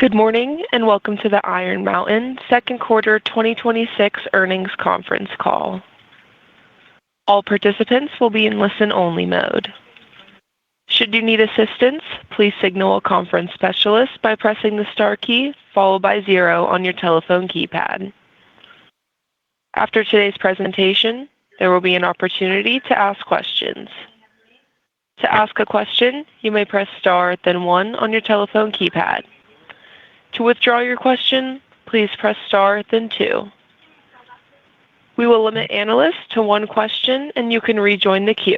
Good morning, and welcome to the Iron Mountain second quarter 2026 earnings conference call. All participants will be in listen-only mode. Should you need assistance, please signal a conference specialist by pressing the star key followed by 0 on your telephone keypad. After today's presentation, there will be an opportunity to ask questions. To ask a question, you may press star then 1 on your telephone keypad. To withdraw your question, please press star then 2. We will limit analysts to 1 question, and you can rejoin the queue.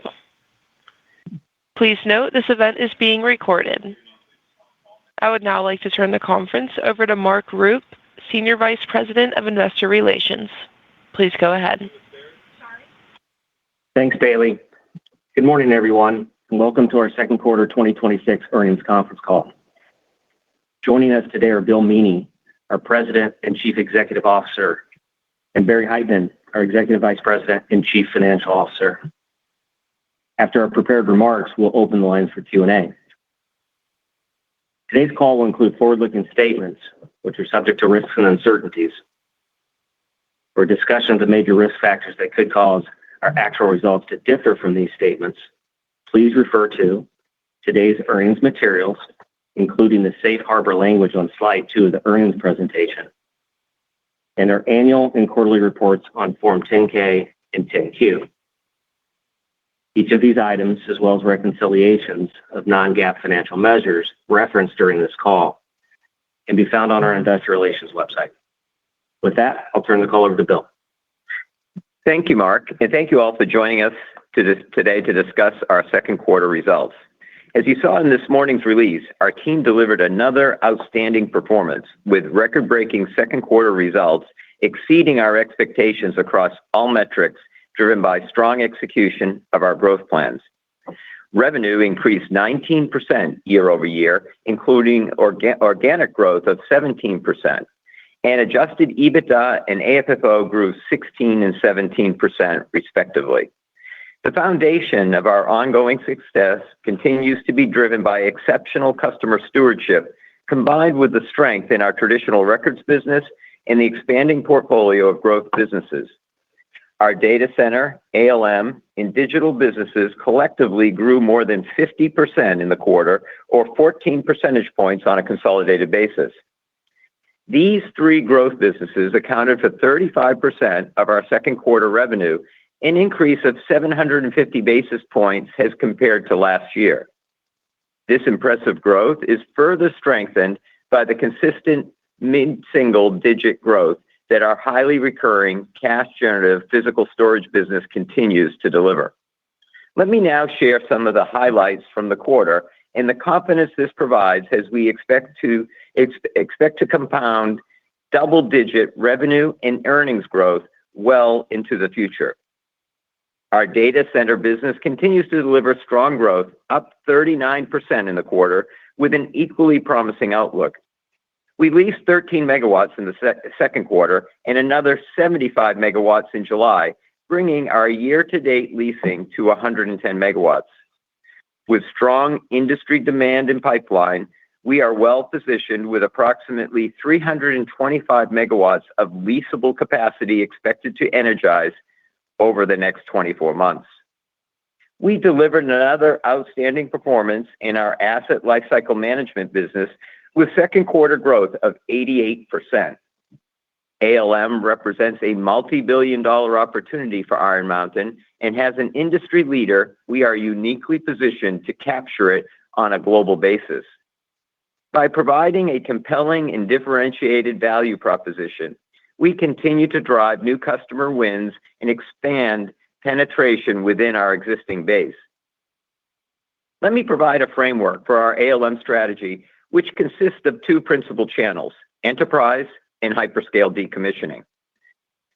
Please note this event is being recorded. I would now like to turn the conference over to Mark Roop, Senior Vice President of Investor Relations. Please go ahead. Thanks, Bailey. Good morning, everyone, and welcome to our second quarter 2026 earnings conference call. Joining us today are Bill Meaney, our President and Chief Executive Officer, and Barry Hytinen, our Executive Vice President and Chief Financial Officer. After our prepared remarks, we'll open the lines for Q&A. Today's call will include forward-looking statements, which are subject to risks and uncertainties. For a discussion of the major risk factors that could cause our actual results to differ from these statements, please refer to today's earnings materials, including the safe harbor language on slide 2 of the earnings presentation, and our annual and quarterly reports on Form 10-K and 10-Q. Each of these items, as well as reconciliations of non-GAAP financial measures referenced during this call, can be found on our investor relations website. With that, I'll turn the call over to Bill. Thank you, Mark, and thank you all for joining us today to discuss our second quarter results. As you saw in this morning's release, our team delivered another outstanding performance with record-breaking second quarter results exceeding our expectations across all metrics, driven by strong execution of our growth plans. Revenue increased 19% year-over-year, including organic growth of 17%, and adjusted EBITDA and AFFO grew 16% and 17% respectively. The foundation of our ongoing success continues to be driven by exceptional customer stewardship, combined with the strength in our traditional records business and the expanding portfolio of growth businesses. Our data center, ALM, and digital businesses collectively grew more than 50% in the quarter, or 14 percentage points on a consolidated basis. These 3 growth businesses accounted for 35% of our second quarter revenue, an increase of 750 basis points as compared to last year. This impressive growth is further strengthened by the consistent mid-single-digit growth that our highly recurring cash-generative physical storage business continues to deliver. Let me now share some of the highlights from the quarter and the confidence this provides as we expect to compound double-digit revenue and earnings growth well into the future. Our data center business continues to deliver strong growth, up 39% in the quarter, with an equally promising outlook. We leased 13 megawatts in the second quarter and another 75 megawatts in July, bringing our year-to-date leasing to 110 megawatts. With strong industry demand and pipeline, we are well-positioned with approximately 325 megawatts of leasable capacity expected to energize over the next 24 months. We delivered another outstanding performance in our asset lifecycle management business with second quarter growth of 88%. ALM represents a multi-billion-dollar opportunity for Iron Mountain, and as an industry leader, we are uniquely positioned to capture it on a global basis. By providing a compelling and differentiated value proposition, we continue to drive new customer wins and expand penetration within our existing base. Let me provide a framework for our ALM strategy, which consists of 2 principal channels, enterprise and hyperscale decommissioning.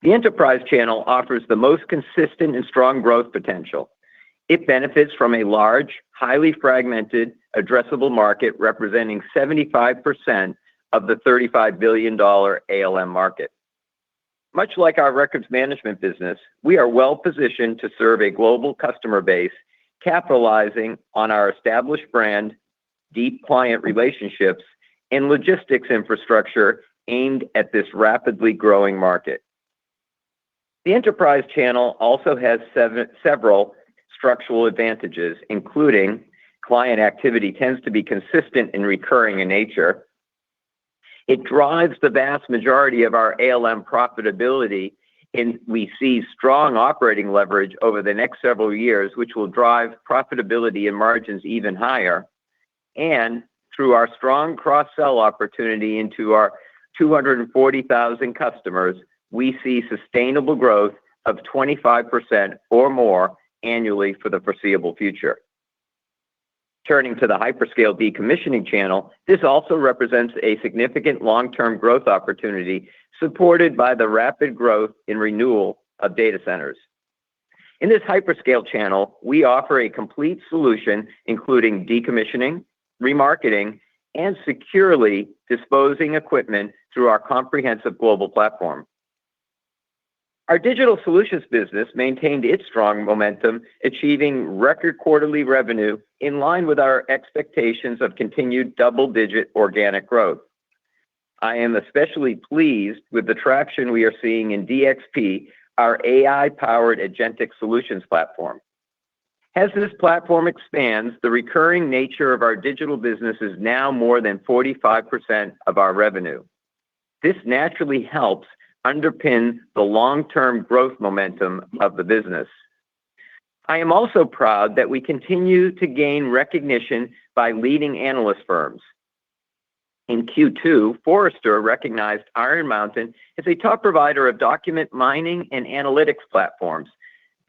The enterprise channel offers the most consistent and strong growth potential. It benefits from a large, highly fragmented, addressable market representing 75% of the $35 billion ALM market. Much like our records management business, we are well-positioned to serve a global customer base, capitalizing on our established brand, deep client relationships, and logistics infrastructure aimed at this rapidly growing market. The enterprise channel also has several structural advantages, including client activity tends to be consistent and recurring in nature. It drives the vast majority of our ALM profitability, and we see strong operating leverage over the next several years, which will drive profitability and margins even higher. And through our strong cross-sell opportunity into our 240,000 customers, we see sustainable growth of 25% or more annually for the foreseeable future. Turning to the hyperscale decommissioning channel, this also represents a significant long-term growth opportunity supported by the rapid growth in renewal of data centers. In this hyperscale channel, we offer a complete solution including decommissioning, remarketing, and securely disposing equipment through our comprehensive global platform. Our digital solutions business maintained its strong momentum, achieving record quarterly revenue in line with our expectations of continued double-digit organic growth. I am especially pleased with the traction we are seeing in DXP, our AI-powered agentic solutions platform. As this platform expands, the recurring nature of our digital business is now more than 45% of our revenue. This naturally helps underpin the long-term growth momentum of the business. I am also proud that we continue to gain recognition by leading analyst firms. In Q2, Forrester recognized Iron Mountain as a top provider of document mining and analytics platforms,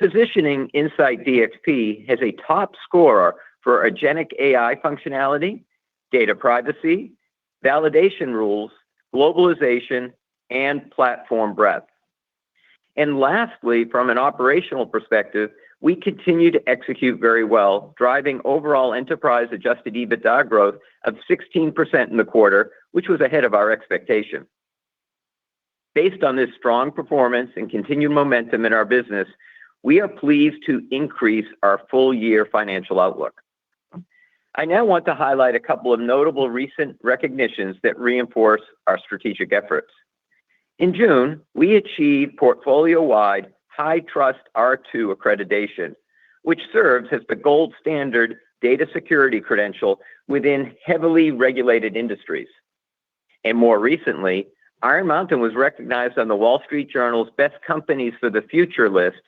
positioning Insight DXP as a top scorer for agentic AI functionality, data privacy, validation rules, globalization, and platform breadth. And lastly, from an operational perspective, we continue to execute very well, driving overall enterprise adjusted EBITDA growth of 16% in the quarter, which was ahead of our expectation. Based on this strong performance and continued momentum in our business, we are pleased to increase our full-year financial outlook. I now want to highlight a couple of notable recent recognitions that reinforce our strategic efforts. In June, we achieved portfolio-wide High Trust R2 accreditation, which serves as the gold standard data security credential within heavily regulated industries. And more recently, Iron Mountain was recognized on the Wall Street Journal's Best Companies for the Future list,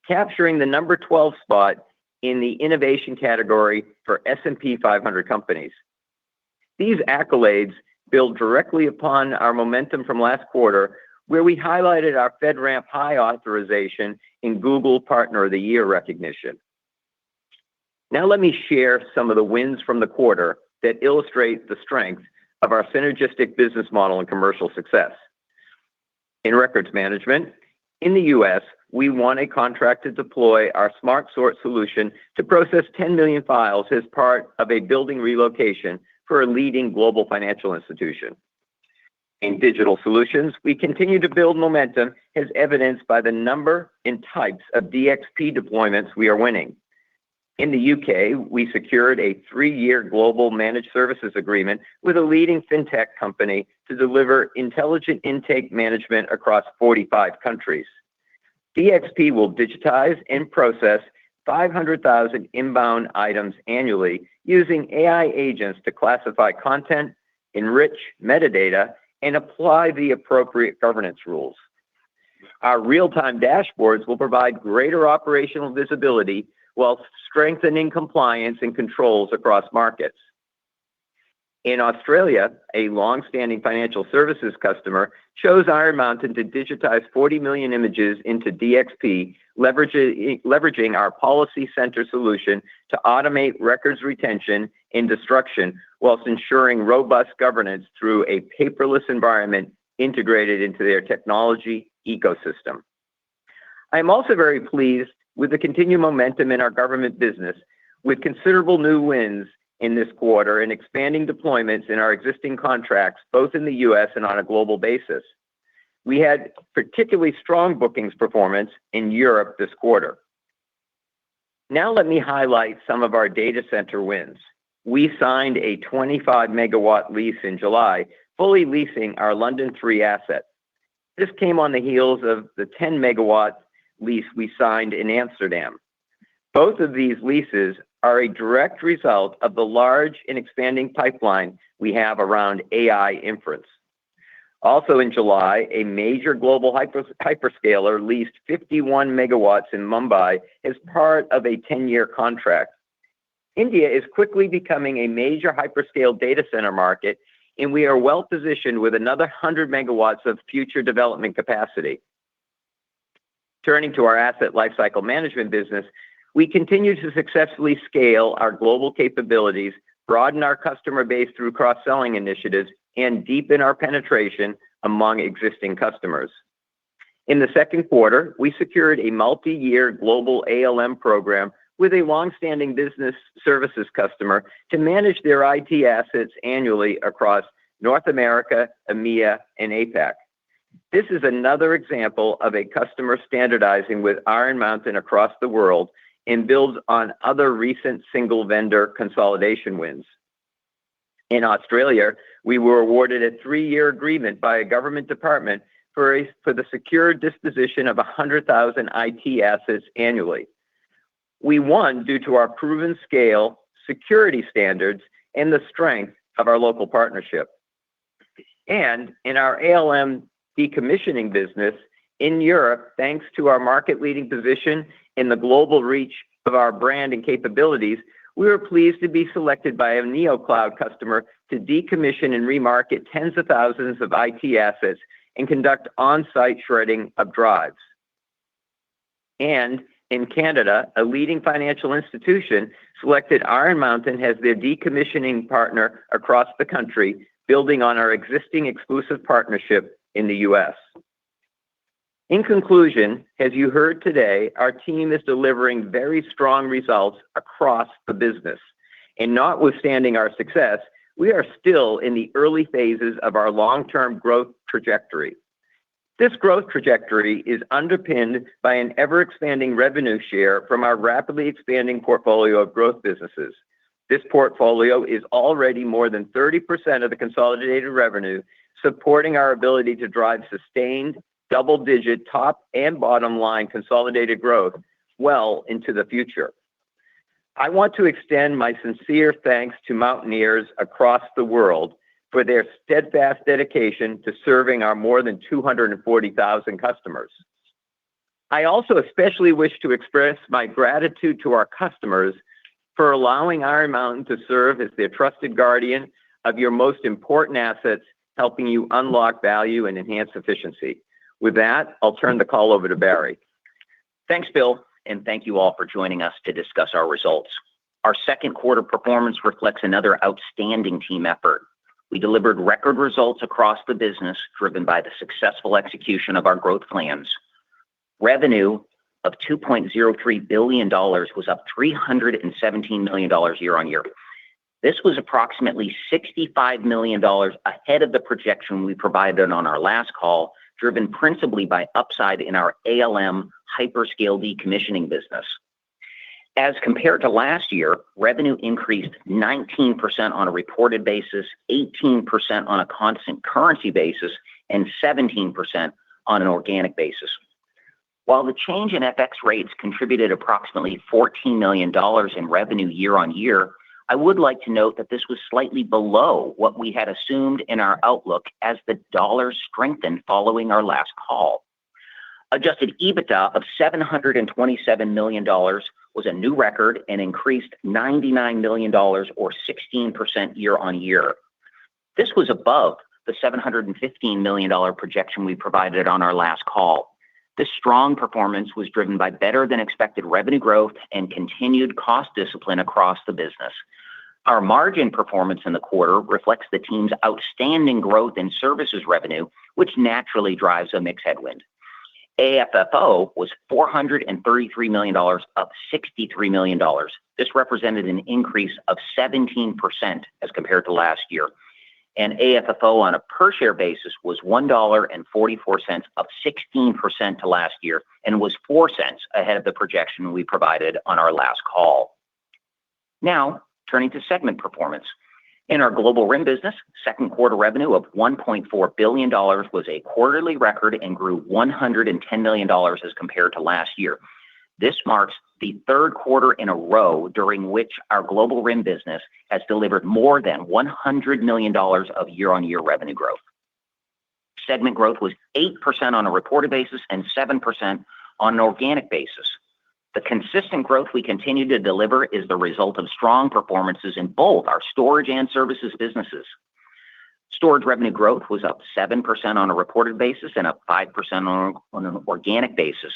capturing the number 12 spot in the innovation category for S&P 500 companies. These accolades build directly upon our momentum from last quarter, where we highlighted our FedRAMP High authorization in Google Partner of the Year recognition. Now let me share some of the wins from the quarter that illustrate the strength of our synergistic business model and commercial success. In records management, in the U.S., we won a contract to deploy our Smart Sort solution to process 10 million files as part of a building relocation for a leading global financial institution. In digital solutions, we continue to build momentum as evidenced by the number and types of DXP deployments we are winning. In the UK, we secured a 3-year global managed services agreement with a leading fintech company to deliver intelligent intake management across 45 countries. DXP will digitize and process 500,000 inbound items annually using AI agents to classify content, enrich metadata, and apply the appropriate governance rules. Our real-time dashboards will provide greater operational visibility while strengthening compliance and controls across markets. In Australia, a long-standing financial services customer chose Iron Mountain to digitize 40 million images into DXP, leveraging our Policy Center solution to automate records retention and destruction whilst ensuring robust governance through a paperless environment integrated into their technology ecosystem. I am also very pleased with the continued momentum in our government business, with considerable new wins in this quarter and expanding deployments in our existing contracts, both in the U.S. and on a global basis. We had particularly strong bookings performance in Europe this quarter. Now let me highlight some of our data center wins. we signed a 25-megawatt lease in July, fully leasing our London 3 asset. This came on the heels of the 10-megawatt lease we signed in Amsterdam. Both of these leases are a direct result of the large and expanding pipeline we have around AI inference. Also in July, a major global hyperscaler leased 51 megawatts in Mumbai as part of a 10-year contract. India is quickly becoming a major hyperscale data center market, and we are well positioned with another 100 megawatts of future development capacity. Turning to our asset lifecycle management business, we continue to successfully scale our global capabilities, broaden our customer base through cross-selling initiatives, and deepen our penetration among existing customers. In the second quarter, we secured a multi-year global ALM program with a long-standing business services customer to manage their IT assets annually across North America, EMEA, and APAC. This is another example of a customer standardizing with Iron Mountain across the world and builds on other recent single-vendor consolidation wins. In Australia, we were awarded a 3-year agreement by a government department for the secure disposition of 100,000 IT assets annually. We won due to our proven scale, security standards, and the strength of our local partnership. And in our ALM decommissioning business in Europe, thanks to our market-leading position and the global reach of our brand and capabilities, we were pleased to be selected by a NeoCloud customer to decommission and remarket tens of thousands of IT assets and conduct on-site shredding of drives. And in Canada, a leading financial institution selected Iron Mountain as their decommissioning partner across the country, building on our existing exclusive partnership in the U.S. In conclusion, as you heard today, our team is delivering very strong results across the business. And notwithstanding our success, we are still in the early phases of our long-term growth trajectory. This growth trajectory is underpinned by an ever-expanding revenue share from our rapidly expanding portfolio of growth businesses. This portfolio is already more than 30% of the consolidated revenue, supporting our ability to drive sustained double-digit top and bottom line consolidated growth well into the future. I want to extend my sincere thanks to Mountaineers across the world for their steadfast dedication to serving our more than 240,000 customers. I also especially wish to express my gratitude to our customers for allowing Iron Mountain to serve as their trusted guardian of your most important assets, helping you unlock value and enhance efficiency. With that, I'll turn the call over to Barry. Thanks, Bill, and thank you all for joining us to discuss our results. Our second quarter performance reflects another outstanding team effort. We delivered record results across the business, driven by the successful execution of our growth plans. Revenue of $2.03 billion was up $317 million year on year. This was approximately $65 million ahead of the projection we provided on our last call, driven principally by upside in our ALM hyperscale decommissioning business. As compared to last year, revenue increased 19% on a reported basis, 18% on a constant currency basis, and 17% on an organic basis. While the change in FX rates contributed approximately $14 million in revenue year on year, I would like to note that this was slightly below what we had assumed in our outlook as the dollar strengthened following our last call. Adjusted EBITDA of $727 million was a new record and increased $99 million or 16% year on year. This was above the $715 million projection we provided on our last call. This strong performance was driven by better than expected revenue growth and continued cost discipline across the business. Our margin performance in the quarter reflects the team's outstanding growth in services revenue, which naturally drives a mixed headwind. AFFO was $433 million, up $63 million. This represented an increase of 17% as compared to last year. And AFFO on a per-share basis was $1.44, up 16% to last year, and was 4 cents ahead of the projection we provided on our last call. Now, Turning to segment performance. In our Global RIM business, second quarter revenue of $1.4 billion was a quarterly record and grew $110 million as compared to last year. This marks the third quarter in a row during which our Global RIM business has delivered more than $100 million of year-on-year revenue growth. Segment growth was 8% on a reported basis and 7% on an organic basis. The consistent growth we continue to deliver is the result of strong performances in both our storage and services businesses. Storage revenue growth was up 7% on a reported basis and up 5% on an organic basis.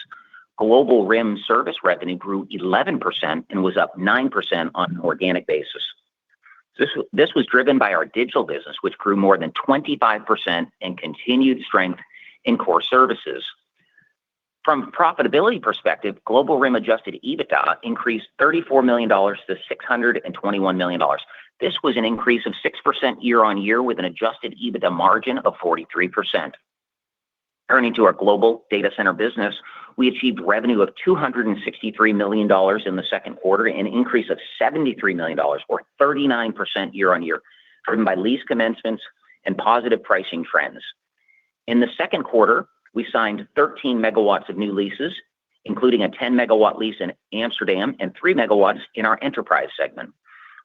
Global RIM service revenue grew 11% and was up 9% on an organic basis. This was driven by our digital business, which grew more than 25% and continued strength in core services. From a profitability perspective, Global RIM adjusted EBITDA increased $34 million to $621 million. This was an increase of 6% year-on-year with an adjusted EBITDA margin of 43%. Turning to our global data center business, we achieved revenue of $263 million in the second quarter, an increase of $73 million or 39% year-on-year, driven by lease commencements and positive pricing trends. In the second quarter, we signed 13 megawatts of new leases, including a 10 megawatt lease in Amsterdam and 3 megawatts in our enterprise segment.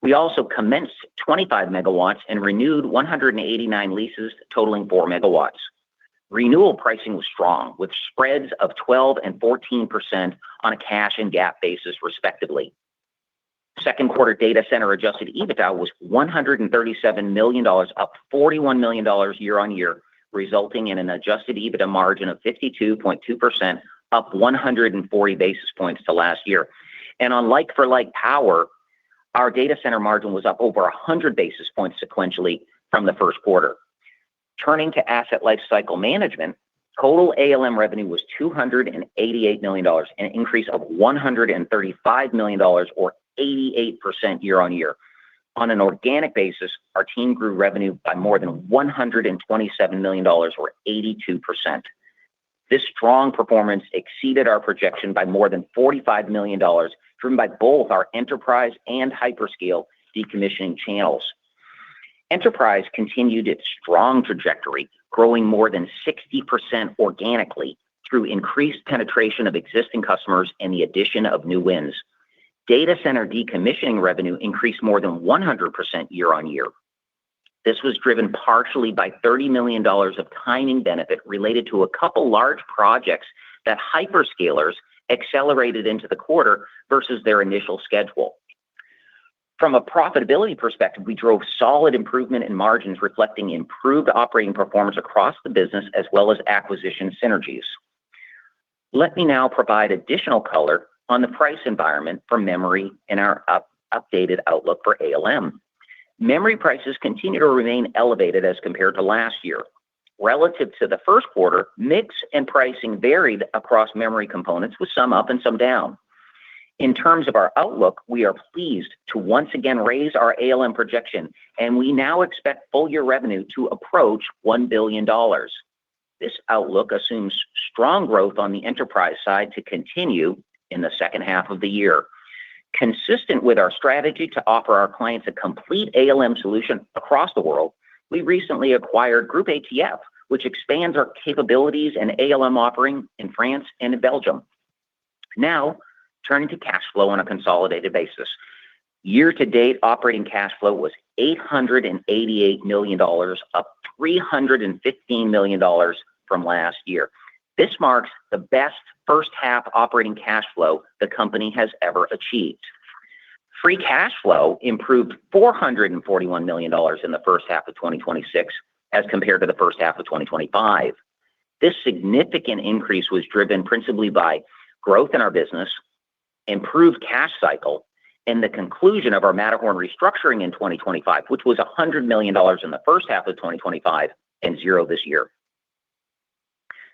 We also commenced 25 megawatts and renewed 189 leases totaling 4 megawatts. Renewal pricing was strong, with spreads of 12 and 14% on a cash and GAAP basis, respectively. Second quarter data center adjusted EBITDA was $137 million, up $41 million year-on-year, resulting in an adjusted EBITDA margin of 52.2%, up 140 basis points to last year. And on like-for-like power, our data center margin was up over 100 basis points sequentially from the first quarter. Turning to asset lifecycle management, total ALM revenue was $288 million, an increase of $135 million or 88% year-on-year. On an organic basis, our team grew revenue by more than $127 million or 82%. This strong performance exceeded our projection by more than $45 million, driven by both our enterprise and hyperscale decommissioning channels. Enterprise continued its strong trajectory, growing more than 60% organically through increased penetration of existing customers and the addition of new wins. Data center decommissioning revenue increased more than 100% year-on-year. This was driven partially by $30 million of timing benefit related to a couple large projects that hyperscalers accelerated into the quarter versus their initial schedule. From a profitability perspective, we drove solid improvement in margins, reflecting improved operating performance across the business as well as acquisition synergies. Let me now provide additional color on the price environment for memory and our updated outlook for ALM. Memory prices continue to remain elevated as compared to last year. Relative to the first quarter, mix and pricing varied across memory components, with some up and some down. In terms of our outlook, we are pleased to once again raise our ALM projection, and we now expect full-year revenue to approach $1 billion. This outlook assumes strong growth on the enterprise side to continue in the second half of the year. Consistent with our strategy to offer our clients a complete ALM solution across the world, we recently acquired Group ATF, which expands our capabilities and ALM offering in France and in Belgium. Now, turning to cash flow on a consolidated basis. Year-to-date operating cash flow was $888 million, up $315 million from last year. This marks the best first-half operating cash flow the company has ever achieved. Free cash flow improved $441 million in the first half of 2026 as compared to the first half of 2025. This significant increase was driven principally by growth in our business, improved cash cycle, and the conclusion of our Matterhorn restructuring in 2025, which was $100 million in the first half of 2025 and $0 this year.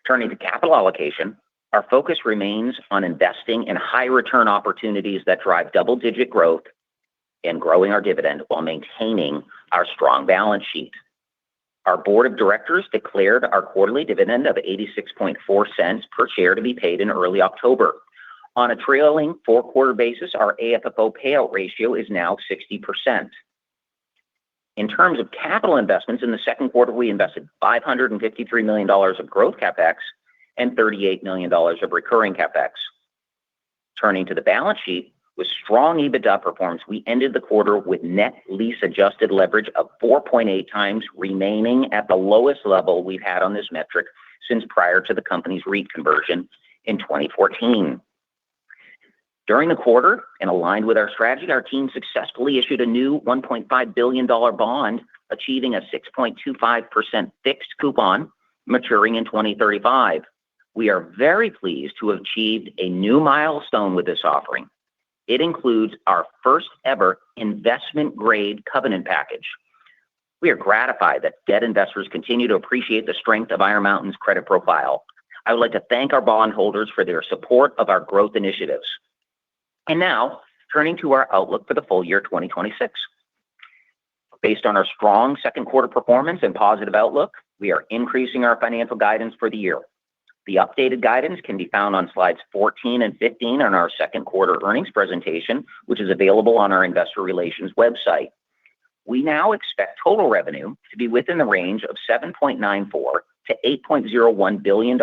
Turning to capital allocation, our focus remains on investing in high return opportunities that drive double-digit growth and growing our dividend while maintaining our strong balance sheet. Our board of directors declared our quarterly dividend of 86.4 cents per share to be paid in early October. On a trailing four-quarter basis, our AFFO payout ratio is now 60%. In terms of capital investments, in the second quarter, we invested $553 million of growth CapEx and $38 million of recurring CapEx. Turning to the balance sheet, with strong EBITDA performance, we ended the quarter with net lease adjusted leverage of 4.8 times, remaining at the lowest level we've had on this metric since prior to the company's REIT conversion in 2014. During the quarter, and aligned with our strategy, our team successfully issued a new $1.5 billion bond, achieving a 6.25% fixed coupon maturing in 2035. We are very pleased to have achieved a new milestone with this offering. It includes our first ever investment-grade covenant package. We are gratified that debt investors continue to appreciate the strength of Iron Mountain's credit profile. I would like to thank our bondholders for their support of our growth initiatives. And now, turning to our outlook for the full year 2026. Based on our strong second quarter performance and positive outlook, we are increasing our financial guidance for the year. The updated guidance can be found on slides 14 and 15 on our second quarter earnings presentation, which is available on our investor relations website. We now expect total revenue to be within the range of $7.94 to $8.01 billion,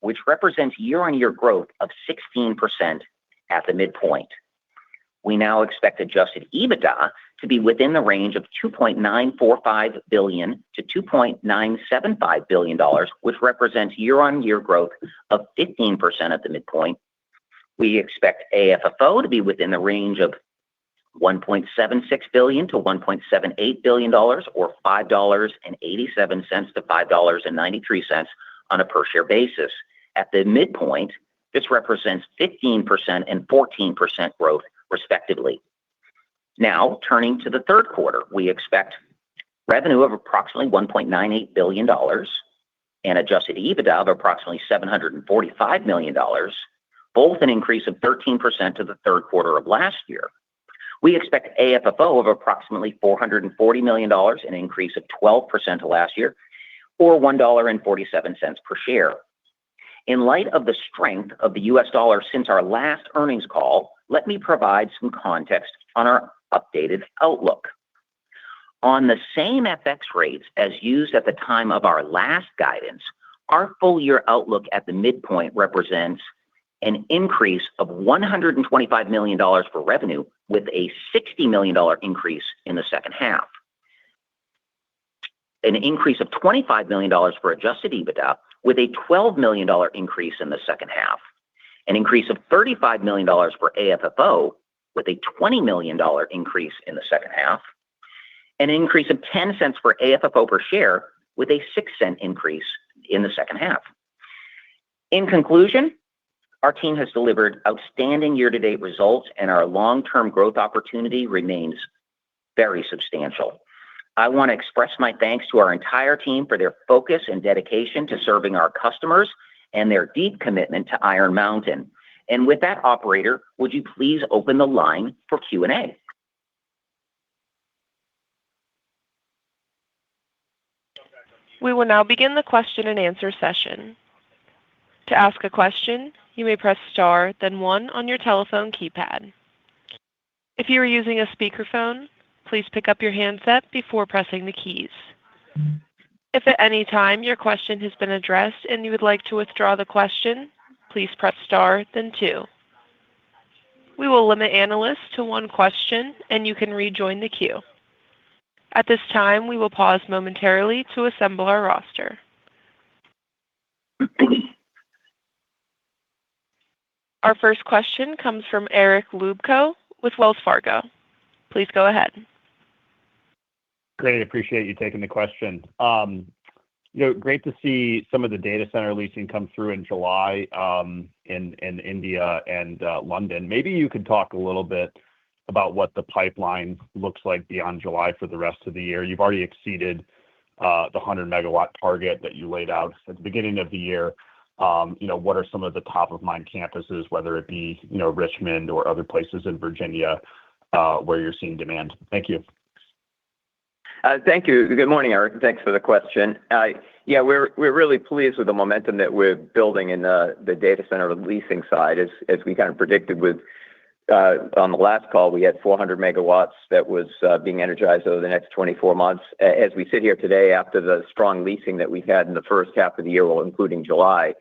which represents year-on-year growth of 16% at the midpoint. We now expect adjusted EBITDA to be within the range of $2.945 billion to $2.975 billion, which represents year-on-year growth of 15% at the midpoint. We expect AFFO to be within the range of $1.76 billion to $1.78 billion, or $5.87 to $5.93 on a per share basis. At the midpoint, this represents 15% and 14% growth, respectively. Now, turning to the third quarter, we expect revenue of approximately $1.98 billion and adjusted EBITDA of approximately $745 million, both an increase of 13% to the third quarter of last year. We expect AFFO of approximately $440 million, an increase of 12% to last year, or $1.47 per share. In light of the strength of the US dollar since our last earnings call, let me provide some context on our updated outlook. On the same FX rates as used at the time of our last guidance, our full year outlook at the midpoint represents an increase of $125 million for revenue, with a $60 million increase in the second half. An increase of $25 million for adjusted EBITDA, with a $12 million increase in the second half. An increase of $35 million for AFFO, with a $20 million increase in the second half. An increase of 10 cents for AFFO per share, with a 6-cent increase in the second half. In conclusion, our team has delivered outstanding year-to-date results, and our long-term growth opportunity remains very substantial. I want to express my thanks to our entire team for their focus and dedication to serving our customers and their deep commitment to Iron Mountain. And with that, operator, would you please open the line for Q&A? We will now begin the question and answer session. To ask a question, you may press star, then 1 on your telephone keypad. If you are using a speakerphone, please pick up your handset before pressing the keys. If at any time your question has been addressed and you would like to withdraw the question, please press star, then 2. We will limit analysts to 1 question, and you can rejoin the queue. At this time, we will pause momentarily to assemble our roster. Our first question comes from Eric Lubko with Wells Fargo. Please go ahead. Great. Appreciate you taking the question. Great to see some of the data center leasing come through in July in India and London. Maybe you could talk a little bit about what the pipeline looks like beyond July for the rest of the year. You've already exceeded the 100 megawatt target that you laid out at the beginning of the year. What are some of the top of mind campuses, whether it be Richmond or other places in Virginia, where you're seeing demand? Thank you. Thank you. Good morning, Eric. Thanks for the question. Yeah, we're really pleased with the momentum that we're building in the data center leasing side. As we kind of predicted with on the last call, we had 400 megawatts that was being energized over the next 24 months. As we sit here today, after the strong leasing that we've had in the first half of the year, well, including July,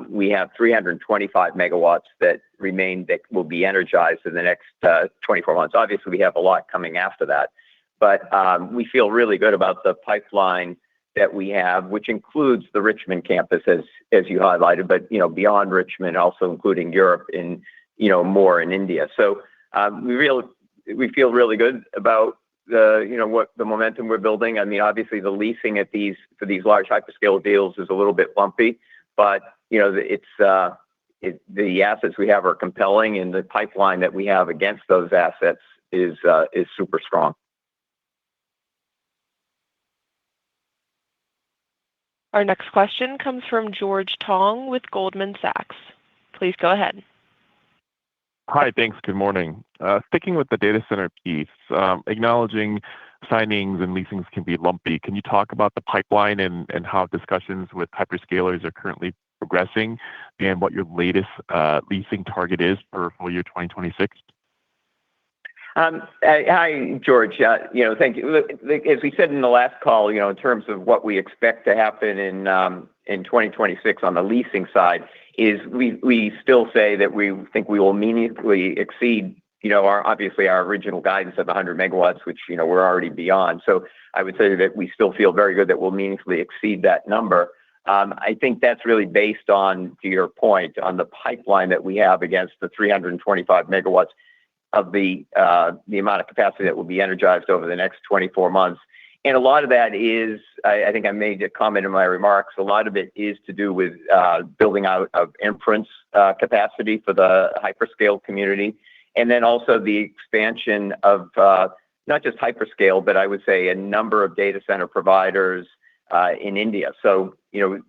we have 325 megawatts that remain that will be energized in the next 24 months. Obviously, we have a lot coming after that, but we feel really good about the pipeline that we have, which includes the Richmond campus, as you highlighted, but beyond Richmond, also including Europe and more in India. So we feel really good about what the momentum we're building. I mean, obviously the leasing for these large hyperscale deals is a little bit lumpy, but the assets we have are compelling, and the pipeline that we have against those assets is super strong. Our next question comes from George Tong with Goldman Sachs. Please go ahead. Hi, thanks. Good morning. Sticking with the data center piece, acknowledging signings and leasings can be lumpy, can you talk about the pipeline and how discussions with hyperscalers are currently progressing and what your latest leasing target is for full year 2026? Hi, George. Thank you. As we said in the last call, in terms of what we expect to happen in 2026 on the leasing side, is we still say that we think we will meaningfully exceed, obviously our original guidance of 100 megawatts, which we're already beyond. So I would say that we still feel very good that we'll meaningfully exceed that number. I think that's really based on, to your point, on the pipeline that we have against the 325 megawatts of the amount of capacity that will be energized over the next 24 months. And a lot of that is, I think I made a comment in my remarks, a lot of it is to do with building out of inference capacity for the hyperscale community. And then also the expansion of not just hyperscale, but I would say a number of data center providers in India. So,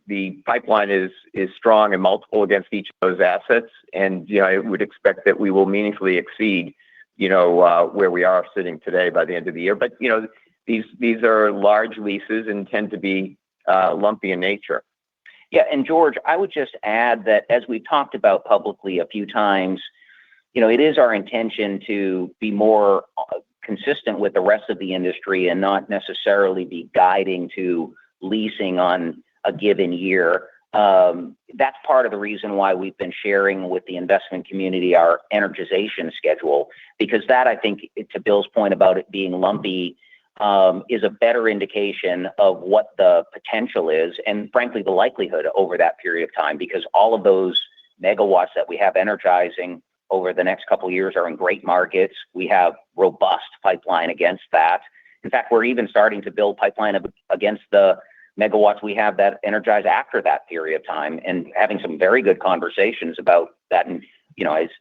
the pipeline is strong and multiple against each of those assets. And, I would expect that we will meaningfully exceed, where we are sitting today by the end of the year. But, these are large leases and tend to be lumpy in nature. Yeah, and George, I would just add that as we talked about publicly a few times, it is our intention to be more consistent with the rest of the industry and not necessarily be guiding to leasing on a given year. That's part of the reason why we've been sharing with the investment community our energization schedule, because that, I think, to Bill's point about it being lumpy, is a better indication of what the potential is and frankly the likelihood over that period of time, because all of those megawatts that we have energizing over the next couple of years are in great markets. We have robust pipeline against that. In fact, we're even starting to build pipeline against the megawatts we have that energize after that period of time, and having some very good conversations about that. And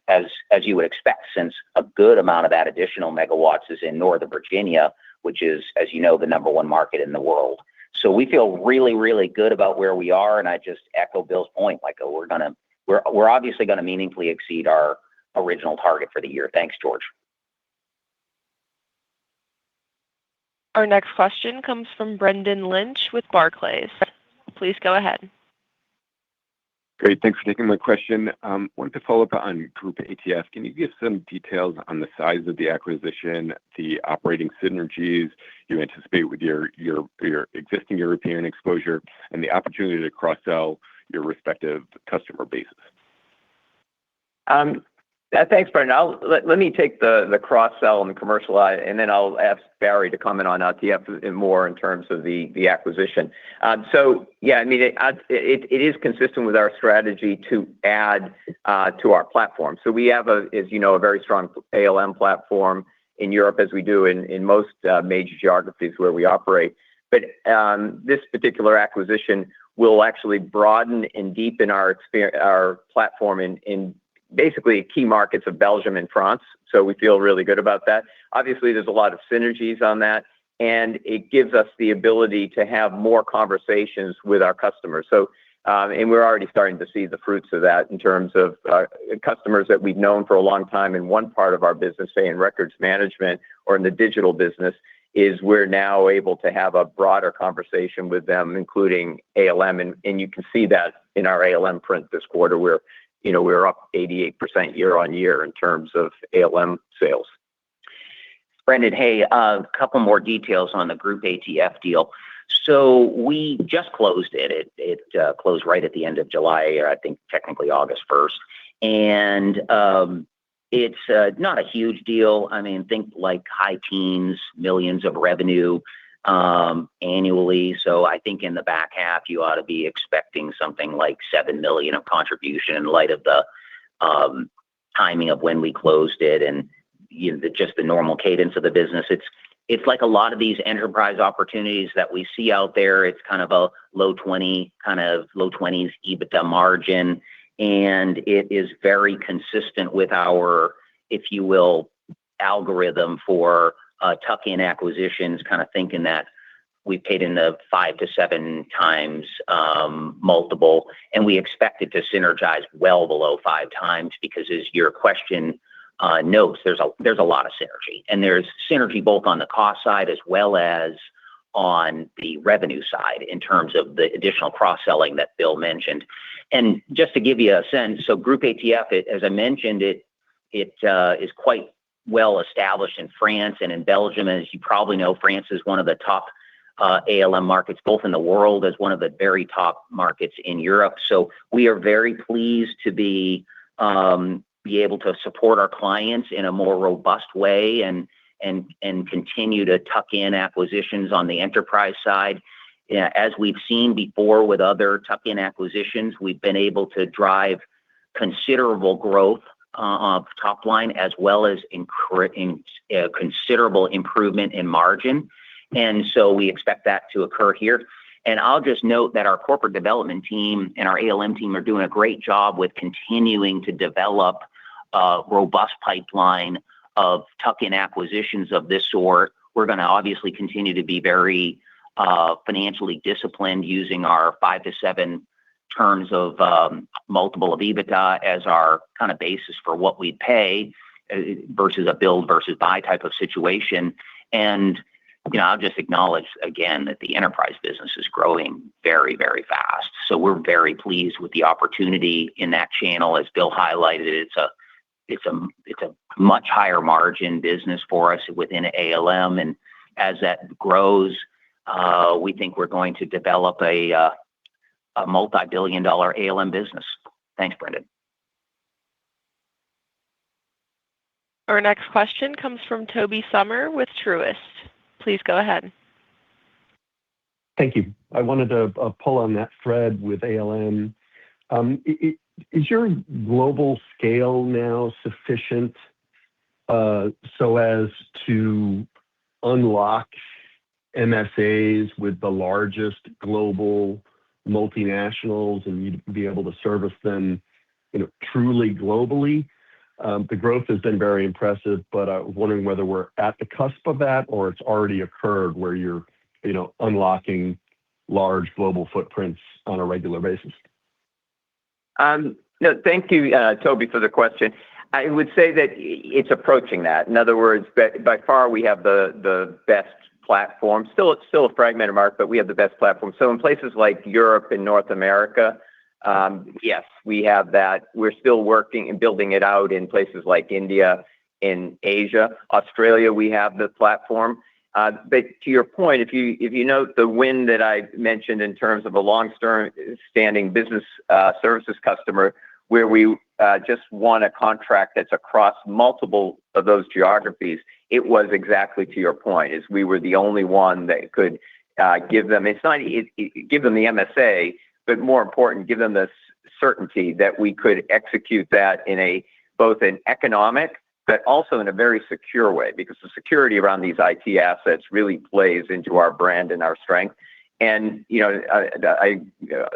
as you would expect, since a good amount of that additional megawatts is in Northern Virginia, which is, as you know, the number one market in the world. So we feel really, really good about where we are. And I just echo Bill's point, like we're obviously going to meaningfully exceed our original target for the year. Thanks, George. Our next question comes from Brendan Lynch with Barclays. Please go ahead. Great. Thanks for taking my question. Wanted to follow up on Group ATF. Can you give some details on the size of the acquisition, the operating synergies you anticipate with your existing European exposure, and the opportunity to cross-sell your respective customer bases? Thanks, Brendan. Let me take the cross-sell and the commercial, and then I'll ask Barry to comment on ATF more in terms of the acquisition. So, yeah, I mean, it is consistent with our strategy to add to our platform. So we have, as you know, a very strong ALM platform in Europe, as we do in most major geographies where we operate. But this particular acquisition will actually broaden and deepen our platform in basically key markets of Belgium and France. So we feel really good about that. Obviously, there's a lot of synergies on that, and it gives us the ability to have more conversations with our customers. So, and we're already starting to see the fruits of that in terms of customers that we've known for a long time in one part of our business, say in records management or in the digital business, is we're now able to have a broader conversation with them, including ALM, and you can see that in our ALM print this quarter, where we're up 88% year-on-year in terms of ALM sales. Brendan, hey, a couple more details on the Group ATF deal. So we just closed it. It closed right at the end of July, or I think technically August 1st. And it's not a huge deal. I mean, think like high teens, millions of revenue annually. So I think in the back half, you ought to be expecting something like $7 million of contribution in light of the timing of when we closed it and just the normal cadence of the business. It's like a lot of these enterprise opportunities that we see out there. It's kind of a low 20s EBITDA margin, and it is very consistent with our, if you will, algorithm for tuck-in acquisitions, kind of thinking that we paid in the 5 to 7 times multiple, and we expect it to synergize well below 5 times because, as your question notes, there's a lot of synergy, and there's synergy both on the cost side as well as on the revenue side in terms of the additional cross-selling that Bill mentioned. And just to give you a sense, so Group ATF, as I mentioned, it is quite well established in France and in Belgium. As you probably know, France is one of the top ALM markets, both in the world as one of the very top markets in Europe. So we are very pleased to be able to support our clients in a more robust way and continue to tuck in acquisitions on the enterprise side. As we've seen before with other tuck-in acquisitions, we've been able to drive considerable growth of top line as well as considerable improvement in margin. And so we expect that to occur here. And I'll just note that our corporate development team and our ALM team are doing a great job with continuing to develop a robust pipeline of tuck-in acquisitions of this sort. We're going to obviously continue to be very financially disciplined, using our 5 to 7 terms of multiple of EBITDA as our kind of basis for what we'd pay versus a build versus buy type of situation. And I'll just acknowledge again that the enterprise business is growing very, very fast. So we're very pleased with the opportunity in that channel. As Bill highlighted, it's a much higher margin business for us within ALM, and as that grows, we think we're going to develop a multi-billion-dollar ALM business. Thanks, Brendan. Our next question comes from Tobey Sommer with Truist. Please go ahead. Thank you. I wanted to pull on that thread with ALM. Is your global scale now sufficient so as to unlock MSAs with the largest global multinationals and you'd be able to service them, truly globally? The growth has been very impressive, but I was wondering whether we're at the cusp of that or it's already occurred where you're, unlocking large global footprints on a regular basis. No, thank you, Toby, for the question. I would say that it's approaching that. In other words, by far we have the best platform. Still a fragmented market, but we have the best platform. So in places like Europe and North America, yes, we have that. We're still working and building it out in places like India, in Asia, Australia. We have the platform. But to your point, if you note the win that I mentioned in terms of a long-standing business services customer, where we just won a contract that's across multiple of those geographies, it was exactly to your point, is we were the only one that could give them. Give them the MSA, but more important, give them the certainty that we could execute that in both an economic, but also in a very secure way, because the security around these IT assets really plays into our brand and our strength. And, I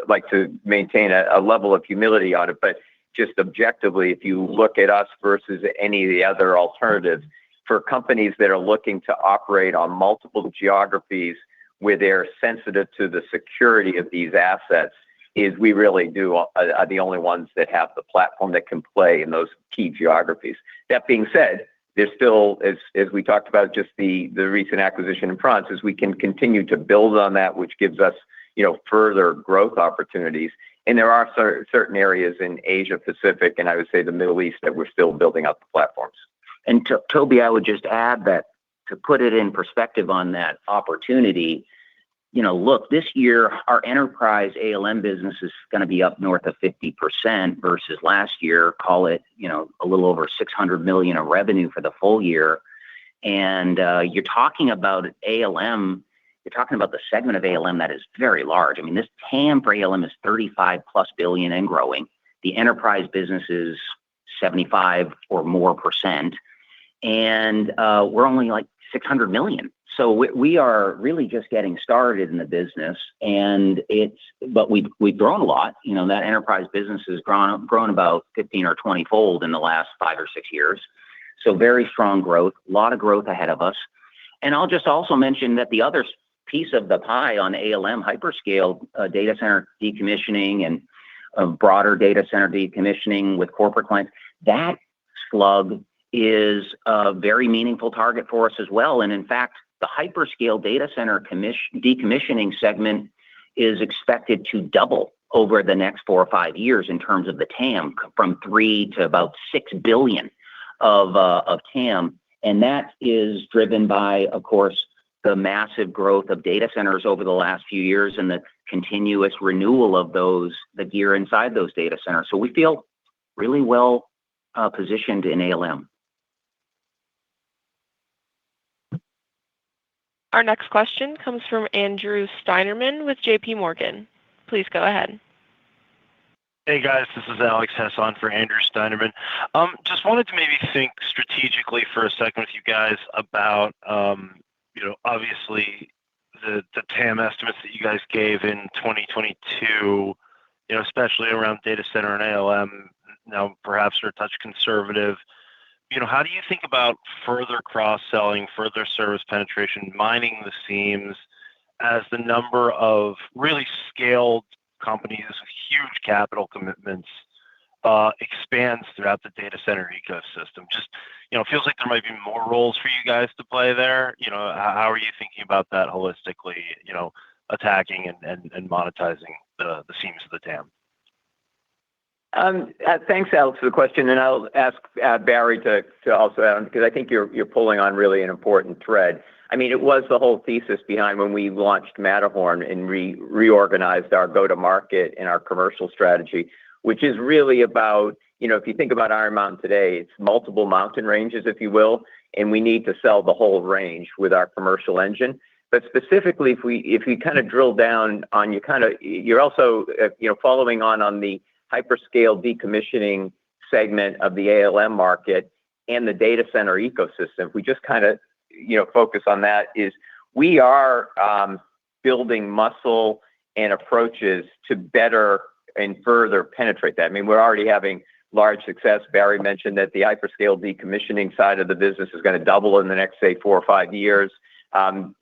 like to maintain a level of humility on it, but just objectively, if you look at us versus any of the other alternatives, for companies that are looking to operate on multiple geographies where they're sensitive to the security of these assets, is we really are the only ones that have the platform that can play in those key geographies. That being said, there's still, as we talked about, just the recent acquisition in France, is we can continue to build on that, which gives us, further growth opportunities. And there are certain areas in Asia Pacific, and I would say the Middle East, that we're still building out the platforms. And Toby, I would just add that to put it in perspective on that opportunity, look, this year, our enterprise ALM business is going to be up north of 50% versus last year, call it, a little over $600 million of revenue for the full year. And you're talking about ALM, you're talking about the segment of ALM that is very large. I mean, this TAM for ALM is 35+ billion and growing. The enterprise business is 75 or more percent. And we're only like 600 million. So we are really just getting started in the business, but we've grown a lot. That enterprise business has grown about 15 or 20 fold in the last 5 or 6 years. So very strong growth, a lot of growth ahead of us. And I'll just also mention that the other piece of the pie on ALM, hyperscale data center decommissioning and broader data center decommissioning with corporate clients, that slug is a very meaningful target for us as well. And in fact, the hyperscale data center decommissioning segment is expected to double over the next 4 or 5 years in terms of the TAM, from 3 to about 6 billion of TAM. And that is driven by, of course, the massive growth of data centers over the last few years and the continuous renewal of the gear inside those data centers. So we feel really well positioned in ALM. Our next question comes from Andrew Steinerman with JP Morgan. Please go ahead. Hey guys, this is Alex Hess on for Andrew Steinerman. Just wanted to maybe think strategically for a second with you guys about, obviously the TAM estimates that you guys gave in 2022, especially around data center and ALM, now perhaps are a touch conservative. How do you think about further cross-selling, further service penetration, mining the seams as the number of really scaled companies with huge capital commitments expands throughout the data center ecosystem? Just, feels like there might be more roles for you guys to play there. How are you thinking about that holistically, attacking and monetizing the seams of the TAM? Thanks, Alex, for the question, and I'll ask Barry to also add on, because I think you're pulling on really an important thread. I mean, it was the whole thesis behind when we launched Matterhorn and reorganized our go-to-market and our commercial strategy, which is really about, if you think about Iron Mountain today, it's multiple mountain ranges, if you will, and we need to sell the whole range with our commercial engine. But specifically, if we kind of drill down on you're also, following on the hyperscale decommissioning segment of the ALM market and the data center ecosystem. If we just kind of, focus on that, is we are building muscle and approaches to better and further penetrate that. I mean, we're already having large success. Barry mentioned that the hyperscale decommissioning side of the business is going to double in the next, say, 4 or 5 years.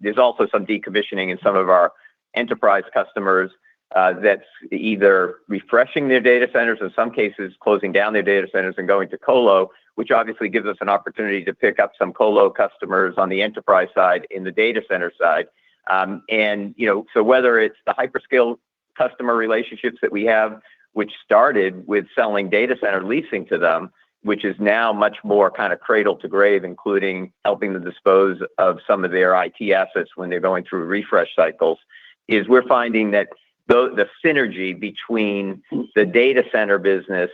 There's also some decommissioning in some of our enterprise customers that's either refreshing their data centers, in some cases closing down their data centers and going to colo, which obviously gives us an opportunity to pick up some colo customers on the enterprise side in the data center side. So whether it's the hyperscale customer relationships that we have, which started with selling data center leasing to them, which is now much more kind of cradle to grave, including helping them dispose of some of their IT assets when they're going through refresh cycles, is we're finding that the synergy between the data center business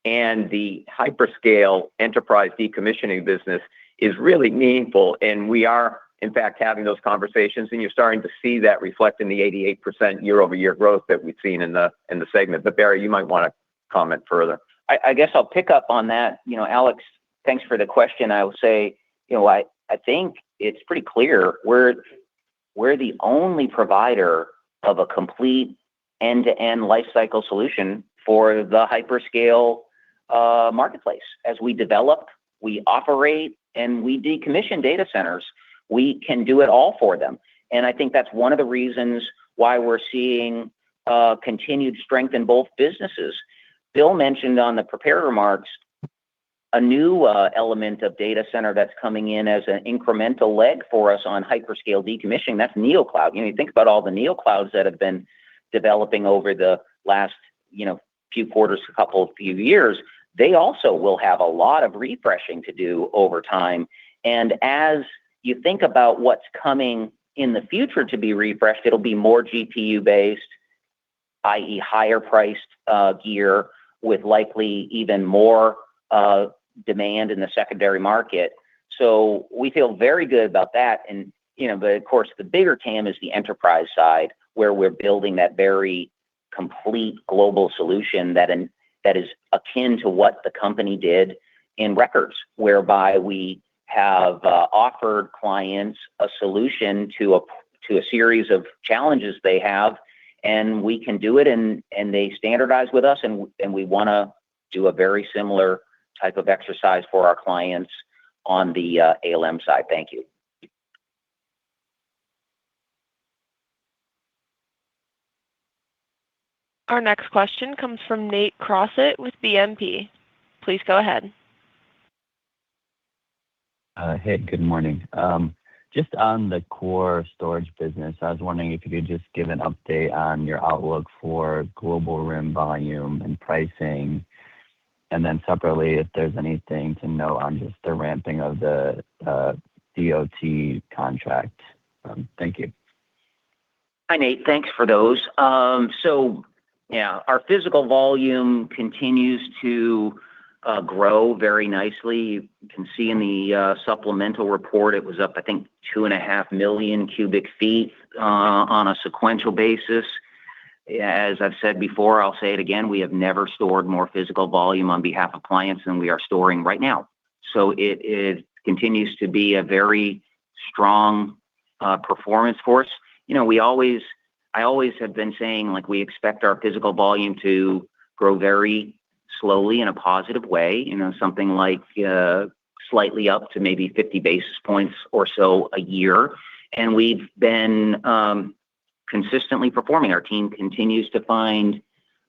and the hyperscale enterprise decommissioning business is really meaningful. And we are, in fact, having those conversations, and you're starting to see that reflect in the 88% year-over-year growth that we've seen in the segment. But Barry, you might want to comment further. I guess I'll pick up on that. Alex, thanks for the question. I will say, I think it's pretty clear we're the only provider of a complete end-to-end lifecycle solution for the hyperscale marketplace. As we develop, we operate, and we decommission data centers, we can do it all for them. And I think that's one of the reasons why we're seeing continued strength in both businesses. Bill mentioned on the prepared remarks, a new element of data center that's coming in as an incremental leg for us on hyperscale decommissioning. That's NeoCloud. You think about all the NeoClouds that have been developing over the last, few quarters, few years. They also will have a lot of refreshing to do over time. And as you think about what's coming in the future to be refreshed, it'll be more GPU based, i.e. higher priced gear with likely even more demand in the secondary market. So we feel very good about that. And, but of course, the bigger TAM is the enterprise side, where we're building that very complete global solution that is akin to what the company did in records, whereby we have offered clients a solution to a series of challenges they have, and we can do it, and they standardize with us, and we want to do a very similar type of exercise for our clients on the ALM side. Thank you. Our next question comes from Nate Crossett with BNP. Please go ahead. Hey, good morning. Just on the core storage business, I was wondering if you could just give an update on your outlook for global RIM volume and pricing, and then separately, if there's anything to note on just the ramping of the DOT contract. Thank you. Hi, Nate. Thanks for those. Our physical volume continues to grow very nicely. You can see in the supplemental report, it was up, I think, 2.5 million cubic feet on a sequential basis. As I've said before, I'll say it again, we have never stored more physical volume on behalf of clients than we are storing right now. So it continues to be a very strong performance for us. I always have been saying, we expect our physical volume to grow very slowly in a positive way, something like slightly up to maybe 50 basis points or so a year. And we've been consistently performing. Our team continues to find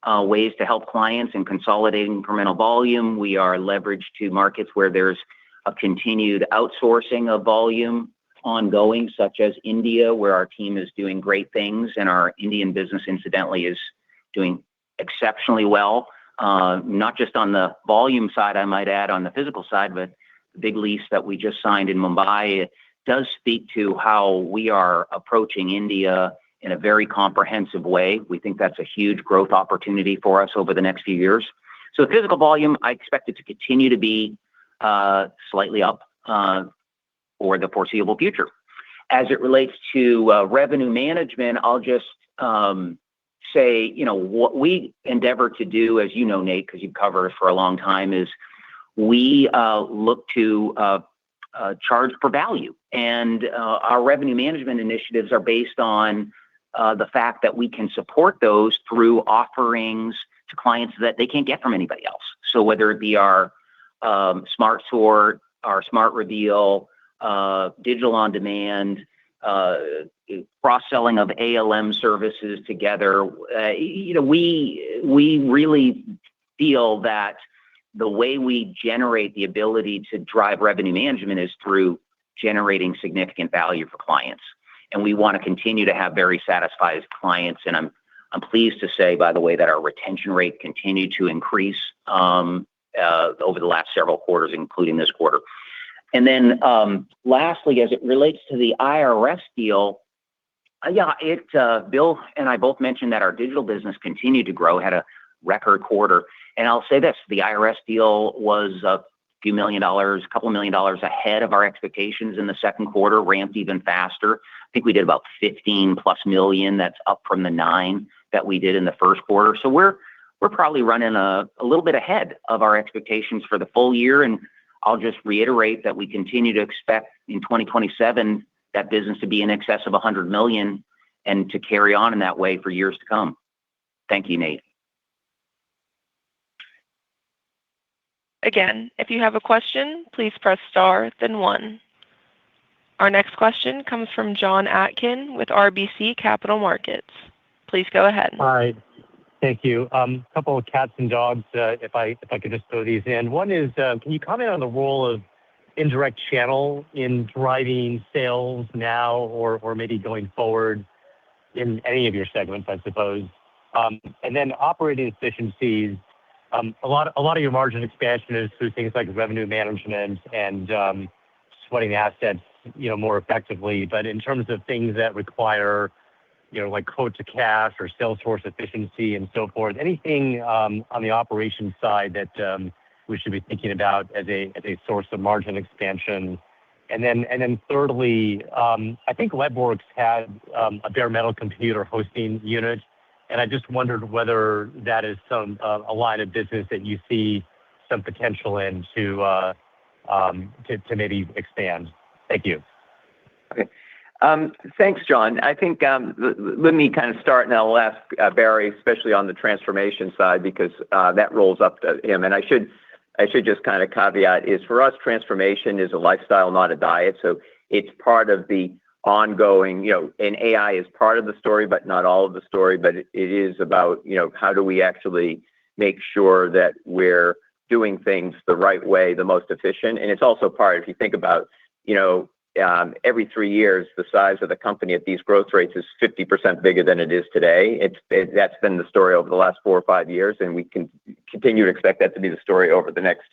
ways to help clients in consolidating incremental volume. We are leveraged to markets where there's a continued outsourcing of volume ongoing, such as India, where our team is doing great things, and our Indian business, incidentally, is doing exceptionally well. Not just on the volume side, I might add, on the physical side, but the big lease that we just signed in Mumbai does speak to how we are approaching India in a very comprehensive way. We think that's a huge growth opportunity for us over the next few years. So the physical volume, I expect it to continue to be slightly up for the foreseeable future. As it relates to revenue management, I'll just say, what we endeavor to do, as you know, Nate, because you've covered us for a long time, is we look to charge for value. And our revenue management initiatives are based on the fact that we can support those through offerings to clients that they can't get from anybody else. So whether it be our Smart Sort, our Smart Reveal, digital on demand, cross-selling of ALM services together, we really feel that the way we generate the ability to drive revenue management is through generating significant value for clients. And we want to continue to have very satisfied clients. And I'm pleased to say, by the way, that our retention rate continued to increase over the last several quarters, including this quarter. And then lastly, as it relates to the IRS deal, Bill and I both mentioned that our digital business continued to grow, had a record quarter. And I'll say this, the IRS deal was a couple $1 million ahead of our expectations in the second quarter, ramped even faster. I think we did about 15+ million. That's up from the 9 that we did in the first quarter. So we're probably running a little bit ahead of our expectations for the full year. And I'll just reiterate that we continue to expect in 2027 that business to be in excess of 100 million and to carry on in that way for years to come. Thank you, Nate. Again, if you have a question, please press star, then 1. Our next question comes from John Atkin with RBC Capital Markets. Please go ahead. Hi. Thank you. Couple of cats and dogs, if I could just throw these in. One is, can you comment on the role of indirect channel in driving sales now or maybe going forward in any of your segments, I suppose? And then operating efficiencies. A lot of your margin expansion is through things like revenue management and sweating assets, more effectively. But in terms of things that require, like quote to cash or sales force efficiency and so forth, anything on the operations side that we should be thinking about as a source of margin expansion? And then thirdly, I think Webworks had a bare metal computer hosting unit, and I just wondered whether that is a line of business that you see some potential in to maybe expand. Thank you. Okay. Thanks, John. I think let me kind of start, and I'll ask Barry, especially on the transformation side, because that rolls up to him. And I should just kind of caveat is for us, transformation is a lifestyle, not a diet. So it's part of the ongoing, and AI is part of the story, but not all of the story. But it is about, how do we actually make sure that we're doing things the right way, the most efficient. And it's also part, if you think about, every 3 years, the size of the company at these growth rates is 50% bigger than it is today. That's been the story over the last 4 or 5 years, and we can continue to expect that to be the story over the next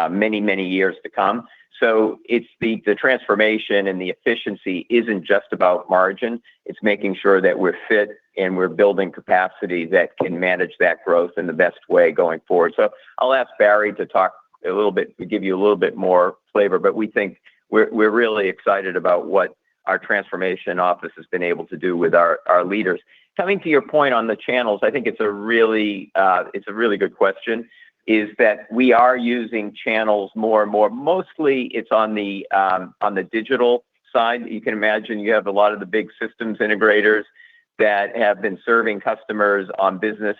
many, many years to come. So it's the transformation and the efficiency isn't just about margin. It's making sure that we're fit and we're building capacity that can manage that growth in the best way going forward. So I'll ask Barry to talk a little bit, to give you a little bit more flavor, but we think we're really excited about what our transformation office has been able to do with our leaders. Coming to your point on the channels, I think it's a really good question, is that we are using channels more and more. Mostly it's on the digital side. You can imagine you have a lot of the big systems integrators that have been serving customers on business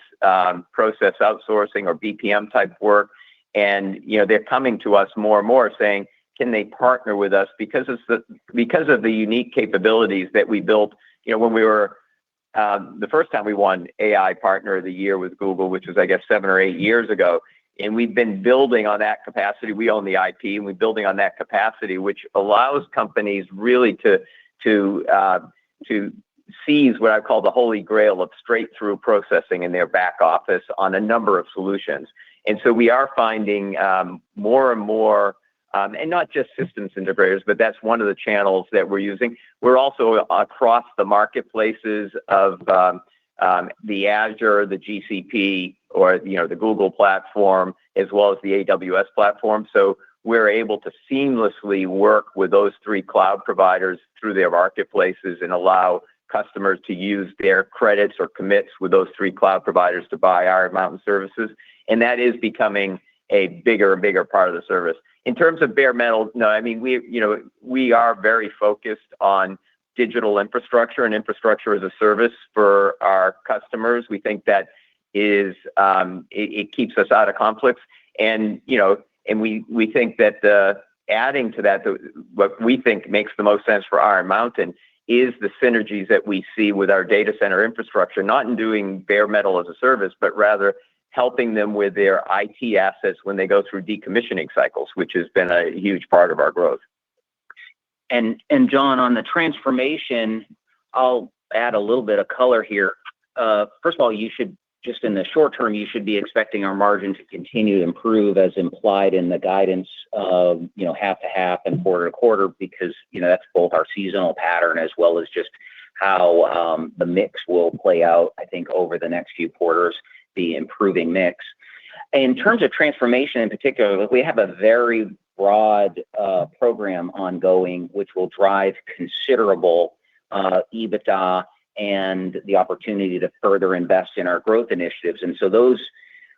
process outsourcing or BPM type work. And, they're coming to us more and more saying, can they partner with us because of the unique capabilities that we built, when we were the first time we won AI Partner of the Year with Google, which was, I guess, 7 or 8 years ago. And we've been building on that capacity. We own the IP, and we're building on that capacity, which allows companies really to seize what I call the holy grail of straight-through processing in their back office on a number of solutions. And so we are finding more and more, and not just systems integrators, but that's one of the channels that we're using. We're also across the marketplaces of the Azure, the GCP, or the Google platform, as well as the AWS platform. So we're able to seamlessly work with those 3 cloud providers through their marketplaces and allow customers to use their credits or commits with those 3 cloud providers to buy Iron Mountain services. And that is becoming a bigger and bigger part of the service. In terms of bare metal, no, I mean, we are very focused on digital infrastructure and infrastructure as a service for our customers. We think that is it keeps us out of conflicts, and we think that adding to that, what we think makes the most sense for Iron Mountain is the synergies that we see with our data center infrastructure, not in doing bare metal as a service, but rather helping them with their IT assets when they go through decommissioning cycles, which has been a huge part of our growth. And John, on the transformation, I'll add a little bit of color here. First of all, you should just in the short term, you should be expecting our margin to continue to improve as implied in the guidance of half to half and quarter to quarter, because that's both our seasonal pattern as well as just how the mix will play out. I think over the next few quarters, the improving mix. In terms of transformation in particular, we have a very broad program ongoing, which will drive considerable EBITDA and the opportunity to further invest in our growth initiatives. And so those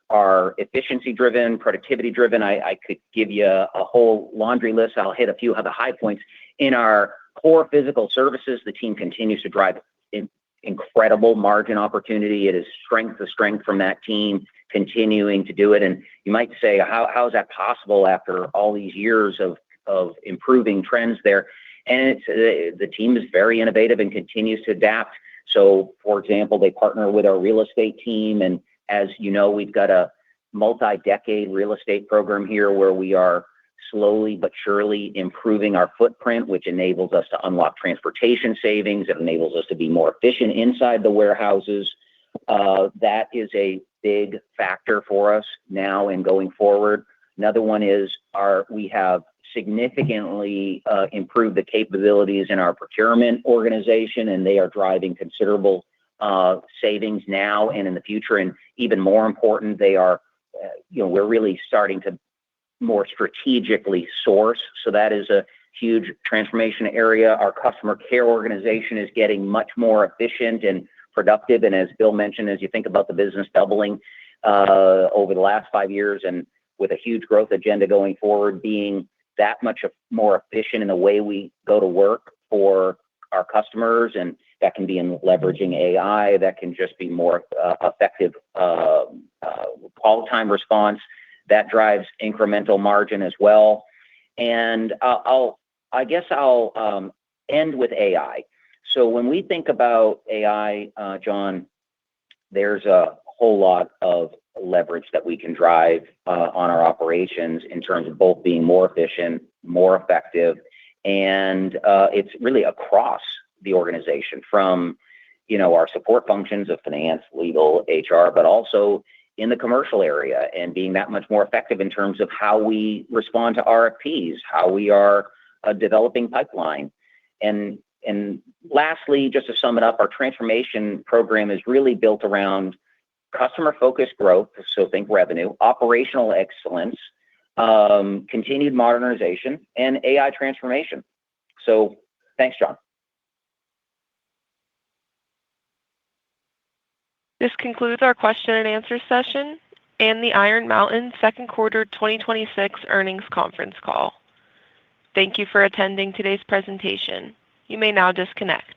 are efficiency driven, productivity driven. I could give you a whole laundry list. I'll hit a few of the high points. In our core physical services, the team continues to drive incredible margin opportunity. It is strength to strength from that team continuing to do it. And you might say, how is that possible after all these years of improving trends there? And the team is very innovative and continues to adapt. So, for example, they partner with our real estate team, and As you know, we've got a multi-decade real estate program here where we are slowly but surely improving our footprint, which enables us to unlock transportation savings. It enables us to be more efficient inside the warehouses. That is a big factor for us now and going forward. Another one is we have significantly improved the capabilities in our procurement organization, and they are driving considerable savings now and in the future. And even more important, they are, we're really starting to more strategically source. So that is a huge transformation area. Our customer care organization is getting much more efficient and productive. And as Bill mentioned, as you think about the business doubling over the last 5 years and with a huge growth agenda going forward, being that much more efficient in the way we go to work for our customers, and that can be in leveraging AI, that can just be more effective call time response. That drives incremental margin as well. And I guess I'll end with AI. So when we think about AI, John, there's a whole lot of leverage that we can drive on our operations in terms of both being more efficient, more effective, and it's really across the organization from our support functions of finance, legal, HR, but also in the commercial area, and being that much more effective in terms of how we respond to RFPs, how we are developing pipeline. And lastly, just to sum it up, our transformation program is really built around customer-focused growth, so think revenue, operational excellence, continued modernization, and AI transformation. So thanks, John. This concludes our question and answer session and the Iron Mountain second quarter 2026 earnings conference call. Thank you for attending today's presentation. You may now disconnect.